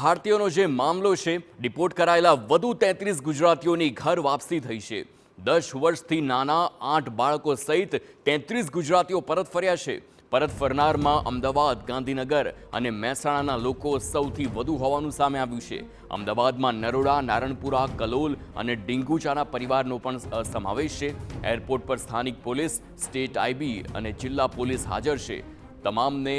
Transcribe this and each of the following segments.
ભારતીયોનો જે મામલો છે, ડિપોર્ટ કરાયેલા વધુ 33 ગુજરાતીઓની ઘર વાપસી થઈ છે। 10 વર્ષથી નાના 8 બાળકો સહિત 33 ગુજરાતીઓ પરત ફર્યા છે। પરત ફરનારમાં અમદાવાદ, ગાંધીનગર અને મહેસાણાના લોકો સૌથી વધુ હોવાનું સામે આવ્યું છે। અમદાવાદમાં નરોડા, નારણપુરા, કલોલ અને ડીંગુચાના પરિવારનો પણ સમાવેશ છે। એરપોર્ટ પર સ્થાનિક પોલીસ, સ્ટેટ આઈબી અને જિલ્લા પોલીસ હાજર છે। તમામને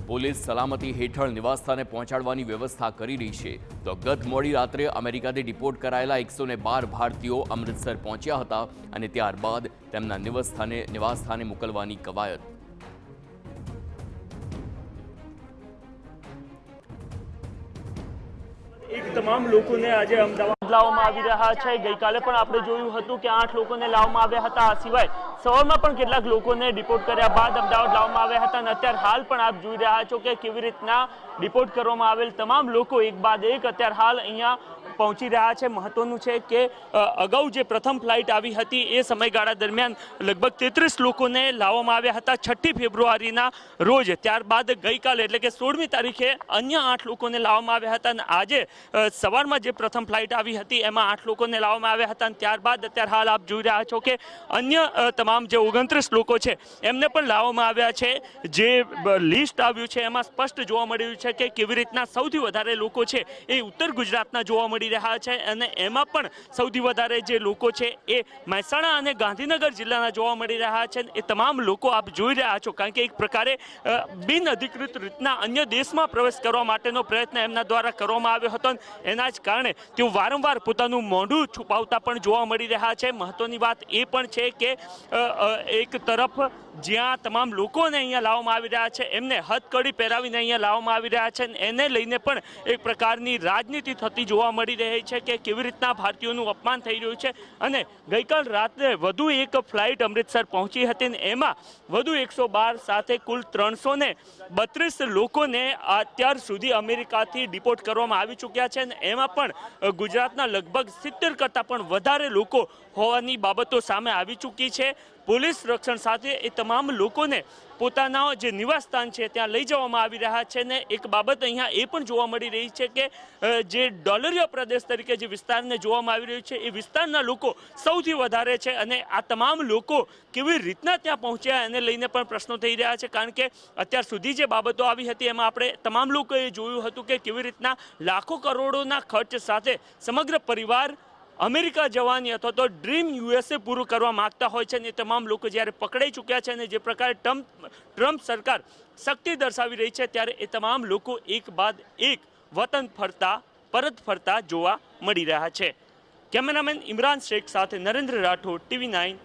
પોલીસ સલામતી હેઠળ નિવાસસ્થાને પહોંચાડવાની વ્યવસ્થા કરી રહી છે। તો ગત મોડી રાત્રે અમેરિકાથી ડિપોર્ટ કરાયેલા 112 ભારતીયો અમૃતસર પહોંચ્યા હતા અને ત્યારબાદ તેમના નિવાસસ્થાને મોકલવાની કવાયત તમામ લોકોને આજે અમદાવાદ લાવવામાં આવી રહ્યા છે। ગઈકાલે પણ આપણે જોયું હતું કે 8 લોકોને લાવવામાં આવ્યા હતા। આ સિવાય સવારમાં પણ કેટલાક લોકોને ડિપોર્ટ કર્યા બાદ અમદાવાદ લાવવામાં આવ્યા હતા અને અત્યારે હાલ પણ આપ જોઈ રહ્યા છો કે કેવી રીતના ડિપોર્ટ કરવામાં આવેલ તમામ લોકો એક બાદ એક અત્યારે હાલ અહીંયા પહોંચી રહ્યા છે। મહત્વનું છે કે અગાઉ જે પ્રથમ ફ્લાઇટ આવી હતી એ સમયગાળા દરમિયાન લગભગ 33 લોકોને લાવવામાં આવ્યા હતા 6 ફેબ્રુઆરીના રોજ। ત્યારબાદ ગઈકાલે એટલે કે 16મી તારીખે અન્ય 8 લોકોને લાવવામાં આવ્યા હતા અને આજે સવારમાં જે પ્રથમ ફ્લાઇટ આવી હતી એમાં 8 લોકોને લાવવામાં આવ્યા હતા અને ત્યારબાદ અત્યારે હાલ આપ જોઈ રહ્યા છો કે અન્ય તમામ જે 29 લોકો છે એમને પણ લાવવામાં આવ્યા છે। જે લિસ્ટ આવ્યું છે એમાં સ્પષ્ટ જોવા મળ્યું છે કે કેવી રીતના સૌથી વધારે લોકો છે એ ઉત્તર ગુજરાતના જોવા મળી રહ્યા છે અને એમાં પણ સૌથી વધારે જે લોકો છે એ મહેસાણા અને ગાંધીનગર જિલ્લાના જોવા મળી રહ્યા છે। એ તમામ લોકો આપ જોઈ રહ્યા છો કારણ કે એક પ્રકારે બિન અધિકૃત રીતના અન્ય દેશમાં પ્રવેશ કરવા માટેનો પ્રયત્ન એમના દ્વારા કરવામાં આવ્યો હતો। એના જ કારણે તેઓ વારંવાર પોતાનું મોઢું છુપાવતા પણ જોવા મળી રહ્યા છે। મહત્વની વાત એ પણ છે કે એક તરફ જ્યાં તમામ લોકોને અહીંયા લાવવામાં આવી રહ્યા છે એમને હથકડી પહેરાવીને અહીંયા લાવવામાં આવી રહ્યા છે એને લઈને પણ એક પ્રકારની રાજનીતિ થતી જોવા મળી રહી છે કે કેવી રીતના ભારતીયોનું અપમાન થઈ રહ્યું છે। અને ગઈકાલ રાત્રે વધુ એક ફ્લાઇટ અમૃતસર પહોંચી હતી અને એમાં વધુ 112 સાથે કુલ 332 લોકોને અત્યાર સુધી અમેરિકાથી ડિપોર્ટ કરવામાં આવી ચૂક્યા છે અને એમાં પણ ગુજરાતના લગભગ 70 કરતાં પણ વધારે લોકો હોવાની બાબતો સામે આવી ચૂકી છે। પોલીસ રક્ષણ સાથે એ તમામ લોકોને પોતાના જે નિવાસસ્થાન છે ત્યાં લઈ જવામાં આવી રહ્યા છે ને એક બાબત અહીંયા એ પણ જોવા મળી રહી છે કે જે ડોલરિયા પ્રદેશ તરીકે જે વિસ્તારને જોવામાં આવી રહ્યું છે એ વિસ્તારના લોકો સૌથી વધારે છે અને આ તમામ લોકો કેવી રીતના ત્યાં પહોંચ્યા એને લઈને પણ પ્રશ્નો થઈ રહ્યા છે કારણ કે અત્યાર સુધી જે બાબતો આવી હતી એમાં આપણે તમામ લોકોએ જોયું હતું કે કેવી રીતના લાખો કરોડોના ખર્ચ સાથે સમગ્ર પરિવાર અમેરિકા જવાની અથવા તો ડ્રીમ યુએસએ પૂરું કરવા માંગતા હોય છે અને તમામ લોકો જ્યારે પકડાઈ ચૂક્યા છે અને જે પ્રકારે ટ્રમ્પ સરકાર શક્તિ દર્શાવી રહી છે ત્યારે એ તમામ લોકો એક બાદ એક વતન પરત ફરતા જોવા મળી રહ્યા છે। કેમેરામેન ઇમરાન શેખ સાથે નરેન્દ્ર રાઠોડ, TV9